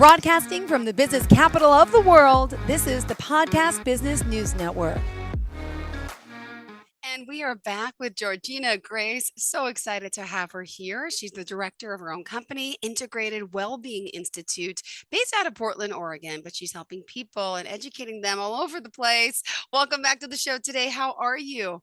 Broadcasting from the business capital of the world, this is the Podcast Business News Network. And we are back with Georgena Grace. So excited to have her here. She's the director of her own company, Integrated Wellbeing Institute, based out of Portland, Oregon, but she's helping people and educating them all over the place. Welcome back to the show today. How are you?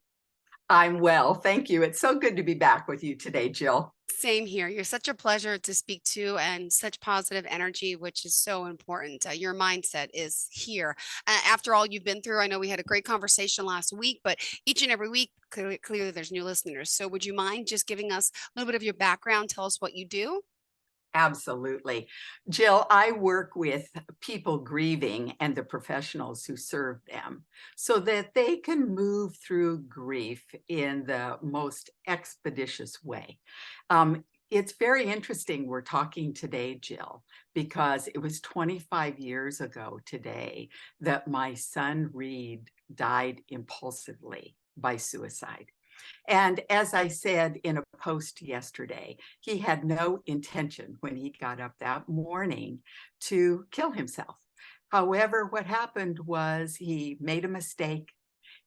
I'm well, thank you. It's so good to be back with you today, Jill. Same here. You're such a pleasure to speak to and such positive energy, which is so important. Your mindset is here. After all you've been through, I know we had a great conversation last week, but each and every week, clearly there's new listeners. So would you mind just giving us a little bit of your background? Tell us what you do. Absolutely. Jill, I work with people grieving and the professionals who serve them so that they can move through grief in the most expeditious way. It's very interesting we're talking today, Jill, because it was 25 years ago today that my son Reed died impulsively by suicide. And as I said in a post yesterday, he had no intention when he got up that morning to kill himself. However, what happened was he made a mistake.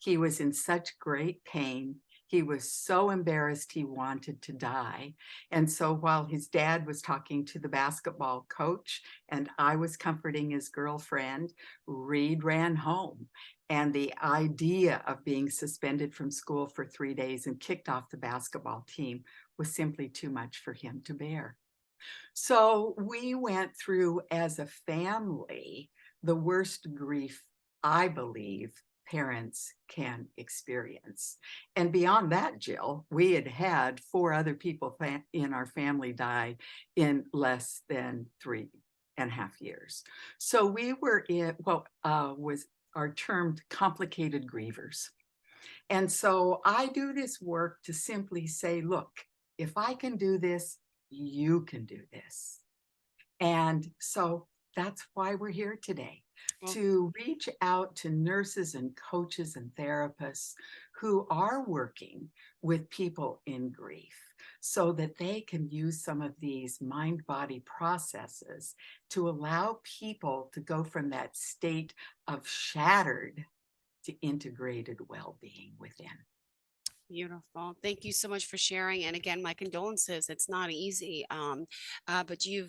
He was in such great pain. He was so embarrassed he wanted to die. And so while his dad was talking to the basketball coach and I was comforting his girlfriend, Reed ran home. And the idea of being suspended from school for 3 days and kicked off the basketball team was simply too much for him to bear. So we went through as a family the worst grief, I believe, parents can experience. And beyond that, Jill, we had 4 other people in our family die in less than 3.5 years. So we were in what are termed complicated grievers. And so I do this work to simply say, look, if I can do this, you can do this. And so that's why we're here today, to reach out to nurses and coaches and therapists who are working with people in grief so that they can use some of these mind-body processes to allow people to go from that state of shattered to integrated well-being within. Beautiful. Thank you so much for sharing. And again, my condolences. It's not easy. But you're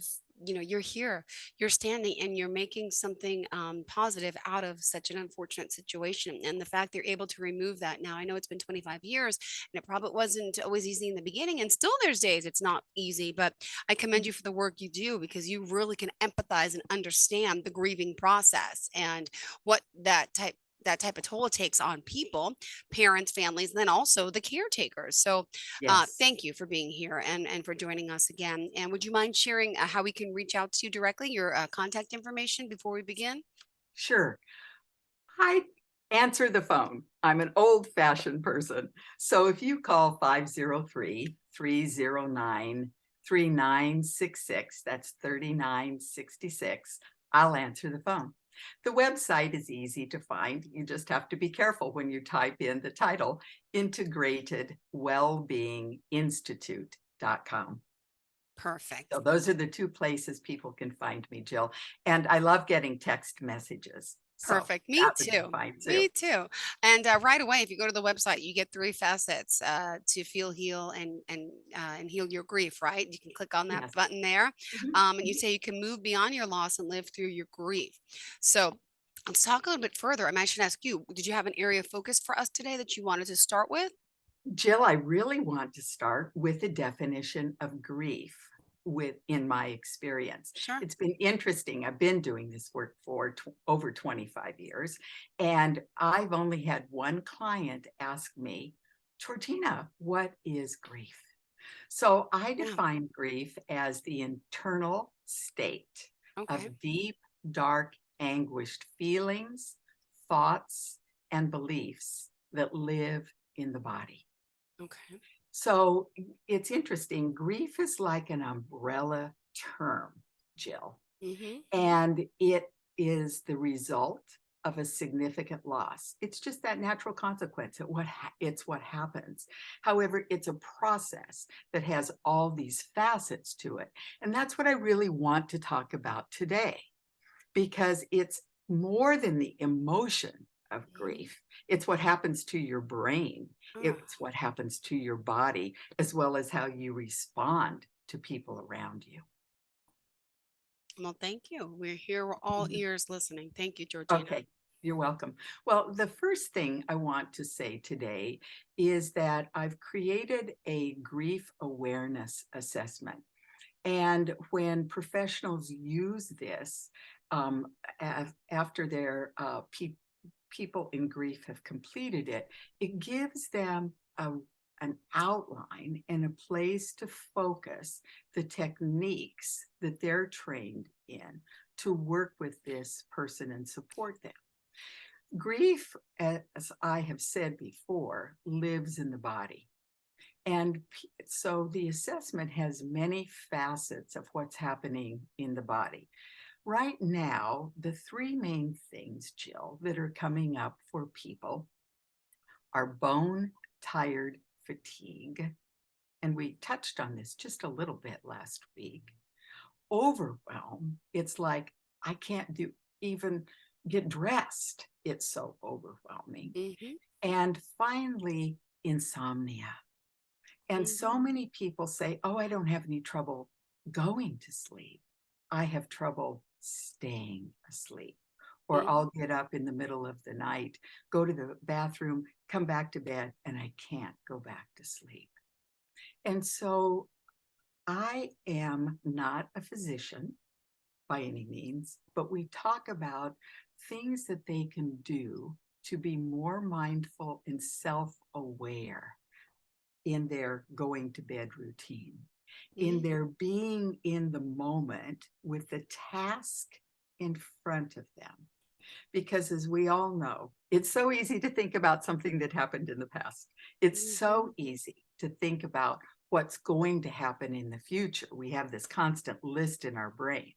here, you're standing and you're making something positive out of such an unfortunate situation. And the fact they're able to remove that now, I know it's been 25 years and it probably wasn't always easy in the beginning. And still there's days it's not easy, but I commend you for the work you do because you really can empathize and understand the grieving process and what that type of toll it takes on people, parents, families, and then also the caretakers. So Yes. thank you for being here and for joining us again. And would you mind sharing how we can reach out to you directly, your contact information before we begin? Sure. I answer the phone. I'm an old-fashioned person. So if you call 503-309-3966, that's 3966, I'll answer the phone. The website is easy to find. You just have to be careful when you type in the title, Integrated Wellbeing Institute.com. Perfect. So those are the 2 places people can find me, Jill. And I love getting text messages. Perfect. So Me that would be too. fine too. Me too. And right away, if you go to the website, you get 3 facets to feel, heal, and heal your grief. Right? You can click on that Yes. button there, Mhm. and you say you can move beyond your loss and live through your grief. So let's talk a little bit further. I should ask you: did you have an area of focus for us today that you wanted to start with? Jill, I really want to start with the definition of grief in my experience. Sure. It's been interesting. I've been doing this work for over 25 years, and I've only had one client ask me, Georgena, what is grief? So I Yeah. define grief as the internal state Okay. of deep, dark, anguished feelings, thoughts, and beliefs that live in the body. Okay. So it's interesting. Grief is like an umbrella term, Jill, Mm-hmm. and it is the result of a significant loss. It's just that natural consequence. It's what happens. However, it's a process that has all these facets to it. And that's what I really want to talk about today, because it's more than the emotion of grief. It's what happens to your brain. It's what happens to your body, as well as how you respond to people around you. Well, thank you. We're here. We're all ears listening. Thank you, Georgina. Okay, you're welcome. Well, the first thing I want to say today is that I've created a grief awareness assessment. And when professionals use this, after their people in grief have completed it, it gives them an outline and a place to focus the techniques that they're trained in to work with this person and support them. Grief, as I have said before, lives in the body. And so the assessment has many facets of what's happening in the body. Right now, the three main things, Jill, that are coming up for people are bone tired fatigue. And we touched on this just a little bit last week. Overwhelm. It's like, I can't even get dressed. It's so overwhelming. Mm-hmm. And finally, insomnia. And so many people say, oh, I don't have any trouble going to sleep. I have trouble staying asleep. Or I'll get up in the middle of the night, go to the bathroom, come back to bed, and I can't go back to sleep. And so I am not a physician by any means, but we talk about things that they can do to be more mindful and self-aware in their going to bed routine, in their being in the moment with the task in front of them. Because as we all know, it's so easy to think about something that happened in the past. It's so easy to think about what's going to happen in the future. We have this constant list in our brain,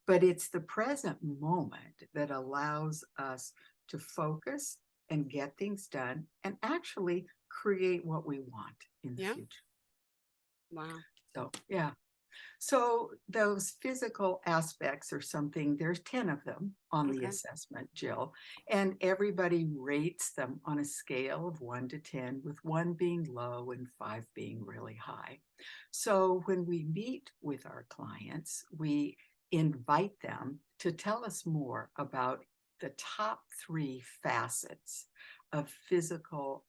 but it's the present moment that allows us to focus and get things done and actually create what we want in the future. Wow. So, yeah. So those physical aspects are something, there's 10 of them on the assessment, Jill, and everybody rates them on a scale of 1 to 10, with 1 being low and 5 being really high. So when we meet with our clients, we invite them to tell us more about the top 3 facets of physical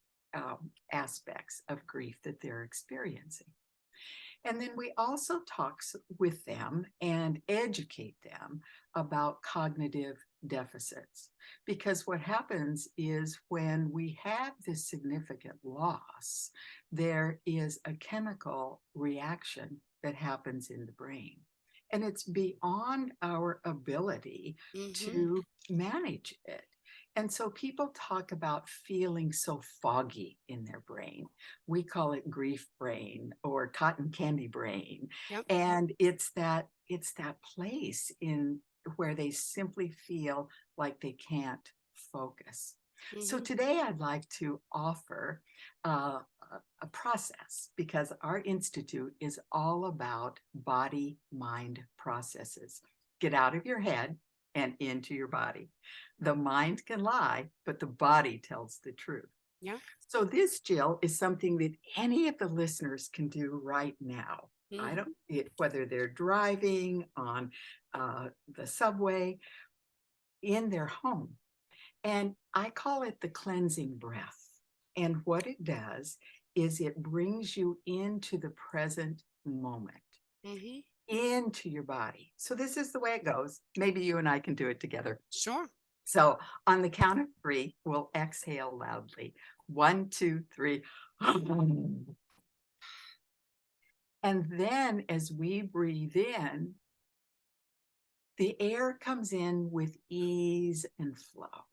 aspects of grief that they're experiencing. And then we also talk with them and educate them about cognitive deficits. Because what happens is when we have this significant loss, there is a chemical reaction that happens in the brain. And it's beyond our ability to manage it. And so people talk about feeling so foggy in their brain. We call it grief brain or cotton candy brain. And it's that place in where they simply feel like they can't focus. So today I'd like to offer a process, because our institute is all about body-mind processes. Get out of your head and into your body. The mind can lie, but the body tells the truth. Yeah. So this, Jill, is something that any of the listeners can do right now. Whether they're driving on the subway, in their home. And I call it the cleansing breath. And what it does is it brings you into the present moment. Into your body. So this is the way it goes. Maybe you and I can do it together. Sure. So on the count of 3, we'll exhale loudly. 1, 2, 3. And then as we breathe in, the air comes in with ease and flow,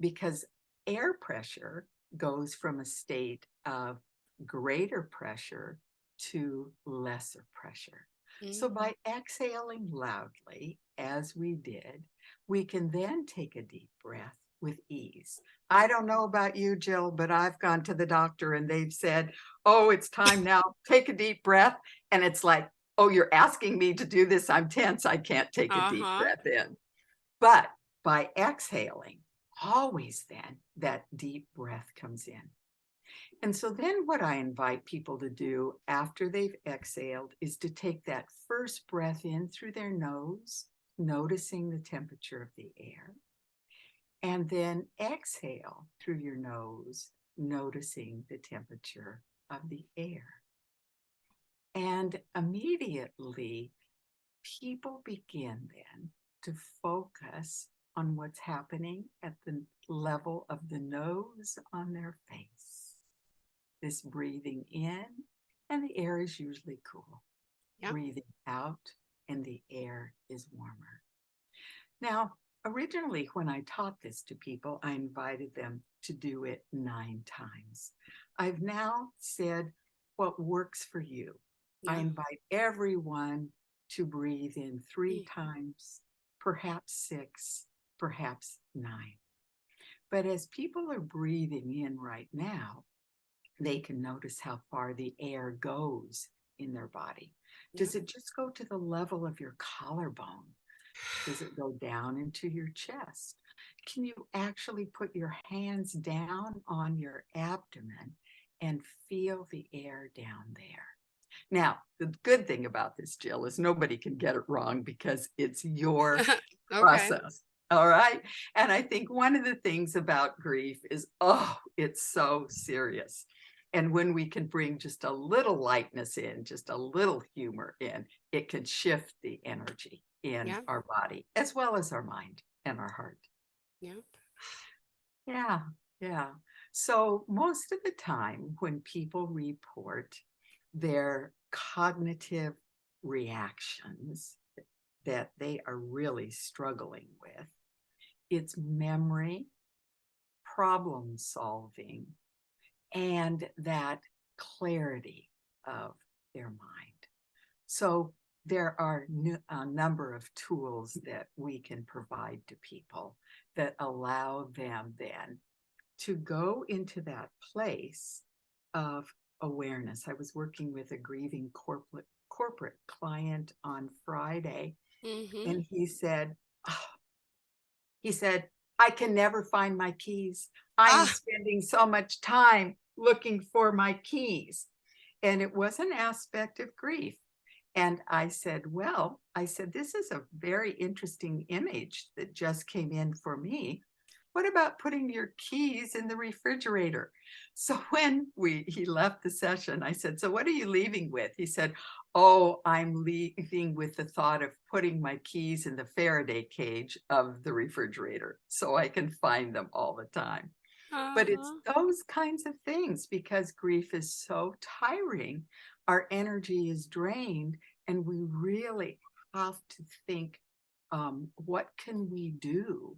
because air pressure goes from a state of greater pressure to lesser pressure. So by exhaling loudly, as we did, we can then take a deep breath with ease. I don't know about you, Jill, but I've gone to the doctor and they've said, oh, it's time now, take a deep breath. And it's like, oh, you're asking me to do this. I'm tense. I can't take a deep Uh-huh. breath in. But by exhaling, always then that deep breath comes in. And so then what I invite people to do after they've exhaled is to take that first breath in through their nose, noticing the temperature of the air, and then exhale through your nose, noticing the temperature of the air. And immediately, people begin then to focus on what's happening at the level of the nose on their face. This breathing in, and the air is usually cool. Yeah. Breathing out, and the air is warmer. Now, originally, when I taught this to people, I invited them to do it 9 times. I've now said what works for you. I Yeah. invite everyone to breathe in 3 Mm. times, perhaps 6, perhaps 9. But as people are breathing in right now, they can notice how far the air goes in their body. Does Yeah. it just go to the level of your collarbone? Does it go down into your chest? Can you actually put your hands down on your abdomen and feel the air down there? Now, the good thing about this, Jill, is nobody can get it wrong because it's your Okay. process. All right. And I think one of the things about grief is, oh, it's so serious. And when we can bring just a little lightness in, just a little humor in, it can shift the energy in Yeah. our body as well as our mind and our heart. Yeah. Yeah. Yeah. So most of the time when people report their cognitive reactions that they are really struggling with, it's memory, problem solving, and that clarity of their mind. So there are a number of tools that we can provide to people that allow them then to go into that place of awareness. I was working with a grieving corporate client on Friday, Mm-hmm. and he said, I can never find my keys. I am Ah. spending so much time looking for my keys. And it was an aspect of grief. And I said, well, this is a very interesting image that just came in for me. What about putting your keys in the refrigerator? So when he left the session, I said, so what are you leaving with? He said, oh, I'm leaving with the thought of putting my keys in the Faraday cage of the refrigerator so I can find them all the time. But it's Uh-huh. those kinds of things, because grief is so tiring, our energy is drained, and we really have to think, what can we do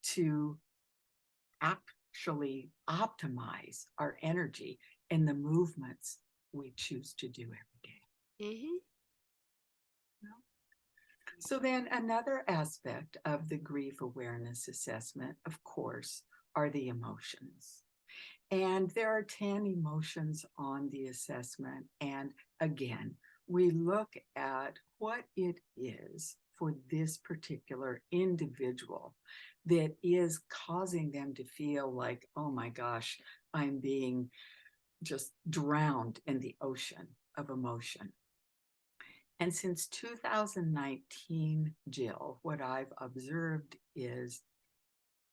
to actually optimize our energy in the movements we choose to do every day. Mm-hmm. So then another aspect of the grief awareness assessment, of course, are the emotions. And there are 10 emotions on the assessment. And again, we look at what it is for this particular individual that is causing them to feel like, oh my gosh, I'm being just drowned in the ocean of emotion. And since 2019, Jill, what I've observed is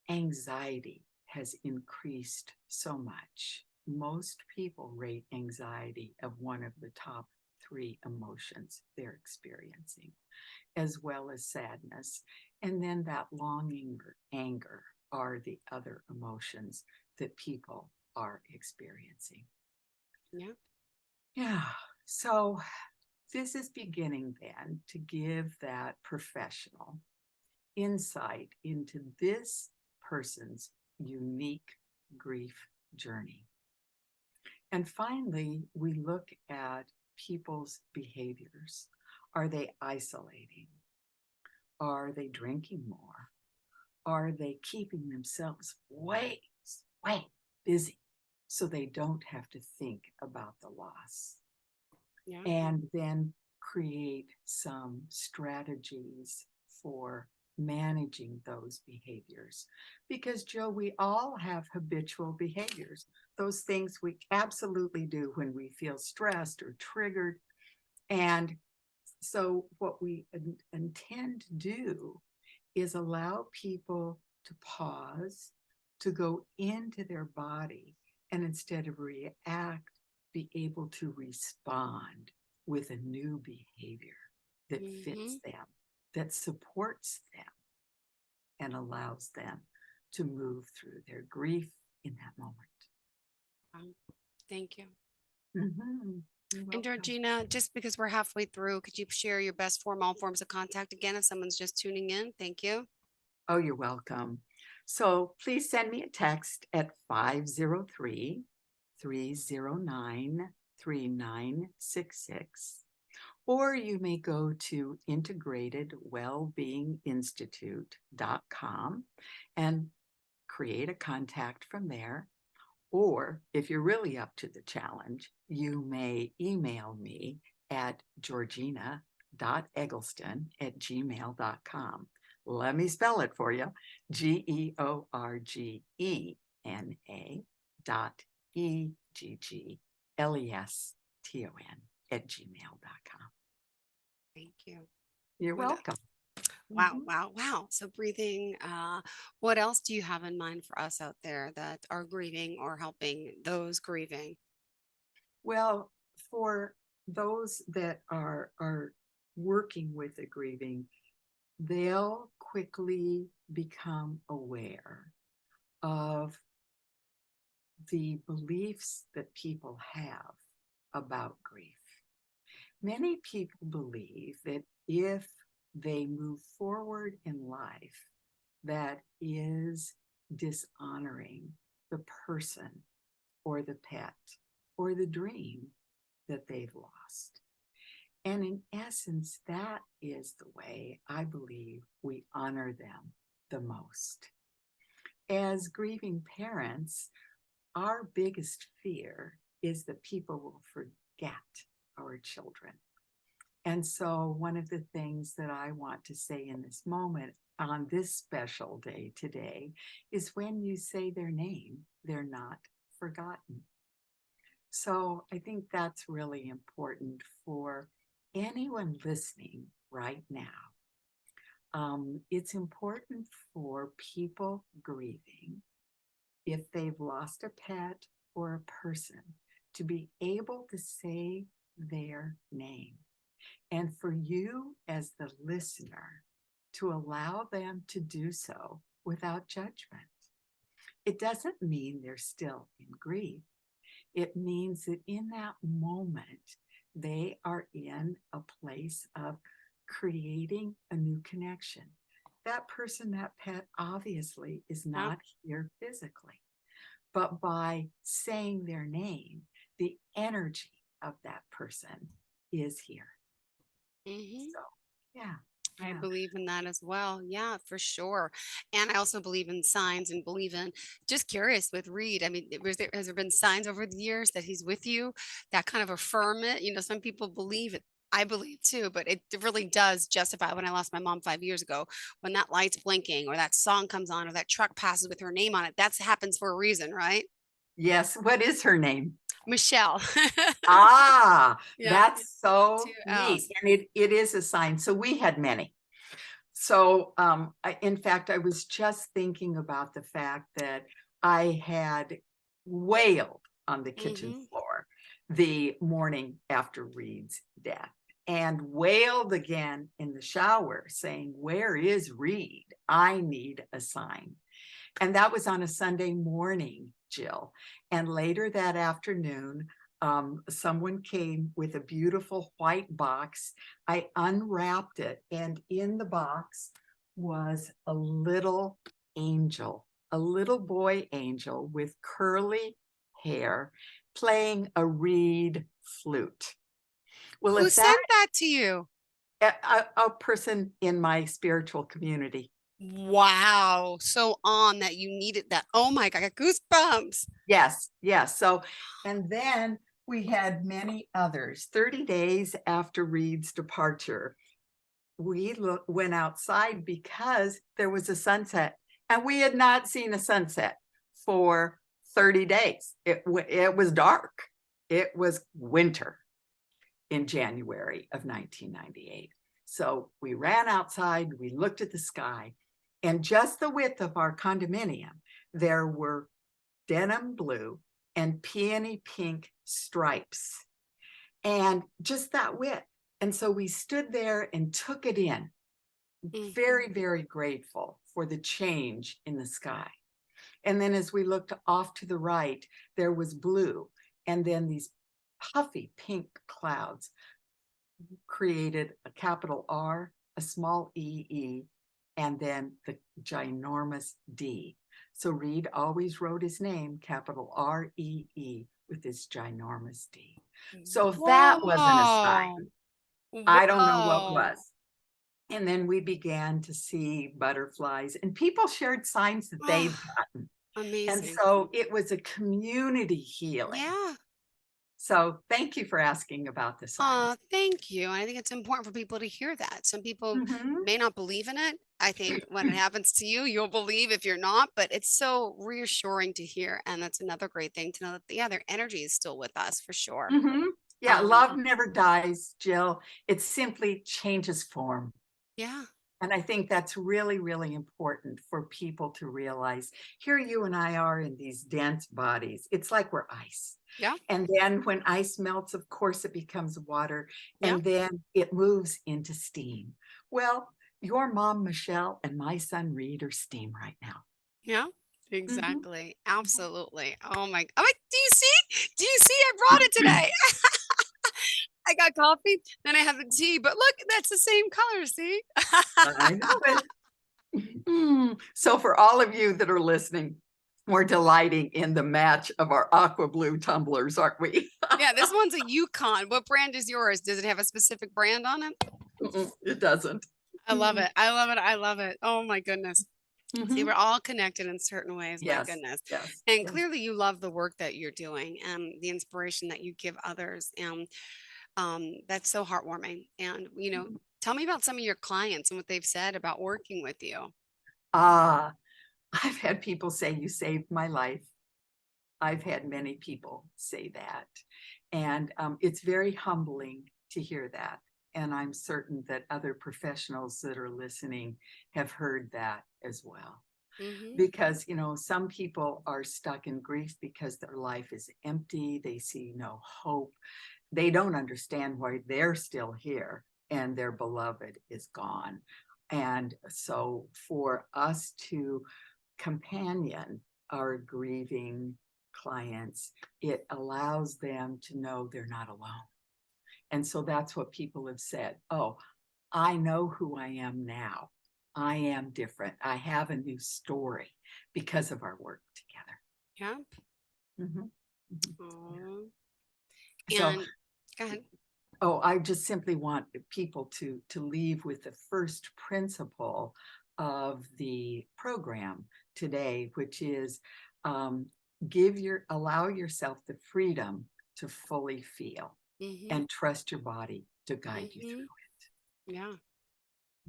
anxiety has increased so much. Most people rate anxiety of one of the top 3 emotions they're experiencing, as well as sadness. And then that longing or anger are the other emotions that people are experiencing. Yeah. Yeah. So this is beginning then to give that professional insight into this person's unique grief journey. And finally, we look at people's behaviors. Are they isolating? Are they drinking more? Are they keeping themselves way busy so they don't have to think about the loss? Yeah. And then create some strategies for managing those behaviors. Because, Joe, we all have habitual behaviors, those things we absolutely do when we feel stressed or triggered. And so what we intend to do is allow people to pause, to go into their body, and instead of react, be able to respond with a new behavior that fits them, that supports them, and allows them to move through their grief in that moment. Thank you. Mm-hmm. And Georgina, just because we're halfway through, could you share your best all forms of contact again if someone's just tuning in? Thank you. Oh, you're welcome. So please send me a text at 503-309-3966. Or you may go to integratedwellbeinginstitute.com and create a contact from there. Or if you're really up to the challenge, you may email me at georgena.eggleston@gmail.com. Let me spell it for you. Georgena.eggleston@gmail.com. Thank you. You're What a- welcome. Wow, wow, wow. So breathing, what else do you have in mind for us out there that are grieving or helping those grieving? Well, for those that are working with the grieving, they'll quickly become aware of the beliefs that people have about grief. Many people believe that if they move forward in life that is dishonoring the person or the pet or the dream that they've lost. And in essence, that is the way I believe we honor them the most. As grieving parents, our biggest fear is that people will forget our children. And so one of the things that I want to say in this moment on this special day today is when you say their name, they're not forgotten. So I think that's really important for anyone listening right now. It's important for people grieving, if they've lost a pet or a person, to be able to say their name. And for you as the listener to allow them to do so without judgment. It doesn't mean they're still in grief. It means that in that moment, they are in a place of creating a new connection. That person, that pet, obviously is not here physically, but by saying their name, the energy of that person is here. So, yeah. I believe in that as well. Yeah, for sure. And I also believe in signs and believe in, just curious with Reed. I mean, has there been signs over the years that he's with you that kind of affirm it? You know, some people believe it. I believe too, but it really does justify. When I lost my mom 5 years ago, when that light's blinking or that song comes on or that truck passes with her name on it, that happens for a reason, right? Yes. What is her name? Michelle. Ah, Yeah, that's so 2 neat. L's. And it is a sign. So we had many. So in fact, I was just thinking about the fact that I had wailed on the kitchen floor the morning after Reed's death and wailed again in the shower saying, "Where is Reed? I need a sign." And that was on a Sunday morning, Jill. And later that afternoon, someone came with a beautiful white box. I unwrapped it, and in the box was a little angel, a little boy angel with curly hair playing a reed flute. Well, Who if that sent that to you? a person in my spiritual community. Wow. So on that you needed that. Oh my God, I got goosebumps. Yes, yes. So, and then we had many others. 30 days after Reed's departure, we went outside because there was a sunset, and we had not seen a sunset for 30 days. It was dark. It was winter in January of 1998. So we ran outside, we looked at the sky, and just the width of our condominium, there were denim blue and peony pink stripes, and just that width. And so we stood there and took it in, very, very grateful for the change in the sky. And then as we looked off to the right, there was blue, and then these puffy pink clouds created a capital R, a small E, and then the ginormous D. So Reed always wrote his name, capital R-E-E, with this ginormous D. So if that wasn't a sign, I don't know what Whoa. was. And then we began to see butterflies, and people shared signs that they've gotten. And Amazing. so it was a community healing. Yeah. So thank you for asking about the signs. Thank you. I think it's important for people to hear that. Some people Mhm. may not believe in it. I think when it happens to you, you'll believe if you're not, but it's so reassuring to hear. And that's another great thing to know that, yeah, their energy is still with us for sure. Mhm. Yeah, love never dies, Jill. It simply changes form. Yeah. And I think that's really, really important for people to realize. Here you and I are in these dense bodies. It's like we're ice. Yeah. And then when ice melts, of course, it becomes water, Yeah. and then it moves into steam. Well, your mom, Michelle, and my son, Reed, are steam right now. Yeah. Mhm. Exactly. Absolutely. Oh my, do you see? Do you see? I brought it today. I got coffee, then I have the tea, but look, that's the same color, see? I know it. So for all of you that are listening, we're delighting in the match of our aqua blue tumblers, aren't we? Yeah, this one's a Yukon. What brand is yours? Does it have a specific brand on it? It doesn't. I love it. I love it. I love it. Oh my goodness. See, Mhm. we're all connected in certain ways. My Yes, goodness. yes, And yes. clearly you love the work that you're doing and the inspiration that you give others. And that's so heartwarming. And, tell me about some of your clients and what they've said about working with you. Ah, I've had people say, "You saved my life." I've had many people say that. And it's very humbling to hear that. And I'm certain that other professionals that are listening have heard that as well. Hmm. Because, some people are stuck in grief because their life is empty. They see no hope. They don't understand why they're still here and their beloved is gone. And so for us to companion our grieving clients, it allows them to know they're not alone. And so that's what people have said. Oh, I know who I am now. I am different. I have a new story because of our work together. Yeah. Mhm. Aw. So, And go ahead. I just simply want people to leave with the first principle of the program today, which is allow yourself the freedom to fully feel Hmm. and trust your body to guide you Hmm. through Yeah. it.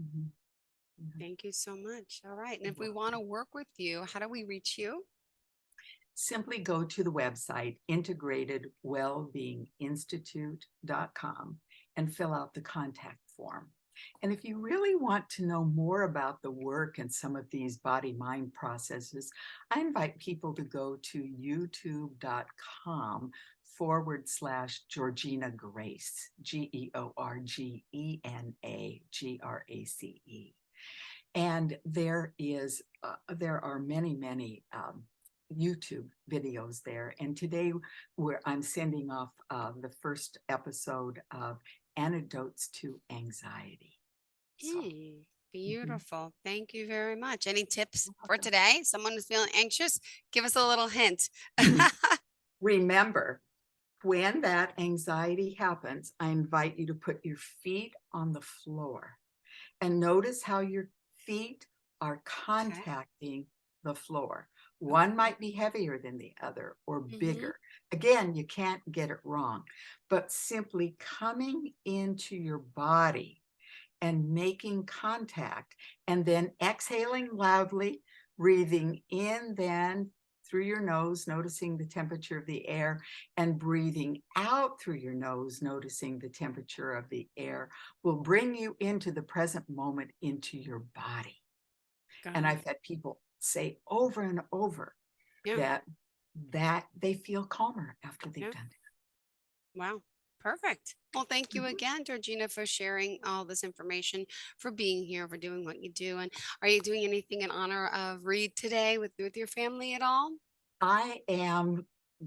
Mhm. Mhm. Thank you so much. All right. And You're if we want to welcome. work with you, how do we reach you? Simply go to the website integratedwellbeinginstitute.com and fill out the contact form. And if you really want to know more about the work and some of these body-mind processes, I invite people to go to youtube.com/Georgena Grace, GeorgenaGrace. And there are many, many YouTube videos there. And today I'm sending off the first episode of Antidotes to Anxiety. So, mhm. Beautiful. Thank you very much. Any tips You're for welcome. today? Someone who's feeling anxious, give us a little hint. Remember, When that anxiety happens, I invite you to put your feet on the floor and notice how your feet are contacting the floor. One might be heavier than the other or bigger. Again, you can't get it wrong, but simply coming into your body and making contact and then exhaling loudly, breathing in then through your nose, noticing the temperature of the air, and breathing out through your nose, noticing the temperature of the air, will bring you into the present moment, into your body. And I've had people say over and over that they feel calmer after they've done that. Wow. Perfect. Well, thank you again, Georgena, for sharing all this information, for being here, for doing what you do. And are you doing anything in honor of Reed today with your family at all?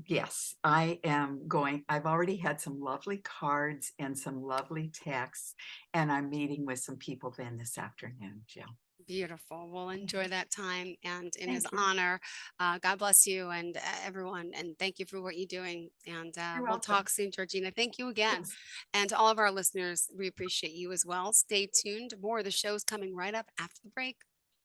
Yes, I am going. I've already had some lovely cards and some lovely texts, and I'm meeting with some people then this afternoon, Jill. Beautiful. We'll enjoy that time. And in his Thank you. honor, God bless you and everyone. And thank you for what you're doing. And You're we'll welcome. talk soon, Georgena. Thank you again. Yes. And to all of our listeners, we appreciate you as well. Stay tuned. More of the show's coming right up after the break.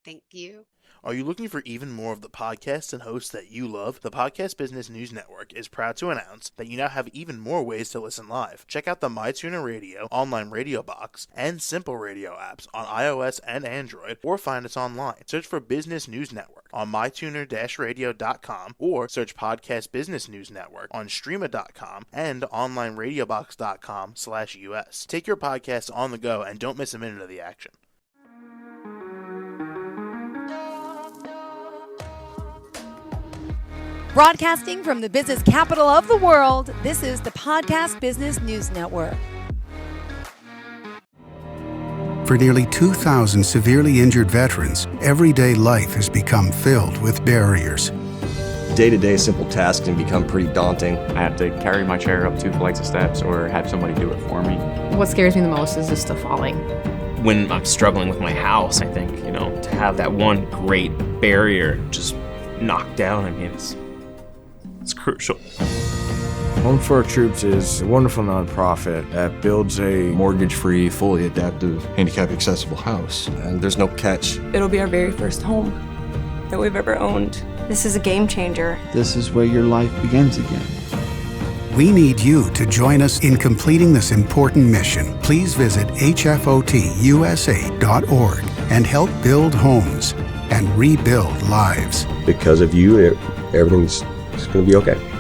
Thank you. Are you looking for even more of the podcasts and hosts that you love? The Podcast Business News Network is proud to announce that you now have even more ways to listen live. Check out the MyTuner Radio, online radio box, and Simple Radio apps on iOS and Android, or find us online. Search for Business News Network on mytuner-radio.com, or search Podcast Business News Network on streama.com and onlineradiobox.com/US. Take your podcast on the go and don't miss a minute of the action. Broadcasting from the business capital of the world, this is the Podcast Business News Network. For nearly 2,000 severely injured veterans, everyday life has become filled with barriers. Day-to-day simple tasks can become pretty daunting. I have to carry my chair up 2 flights of steps or have somebody do it for me. What scares me the most is just the falling. When I'm struggling with my house, I think, to have that one great barrier just knocked down, it's crucial. Home for Our Troops is a wonderful nonprofit that builds a mortgage-free, fully adaptive, handicap-accessible house. And there's no catch. It'll be our very first home that we've ever owned. This is a game changer. This is where your life begins again. We need you to join us in completing this important mission. Please visit hfotusa.org and help build homes and rebuild lives. Because of you, everything's going to be okay.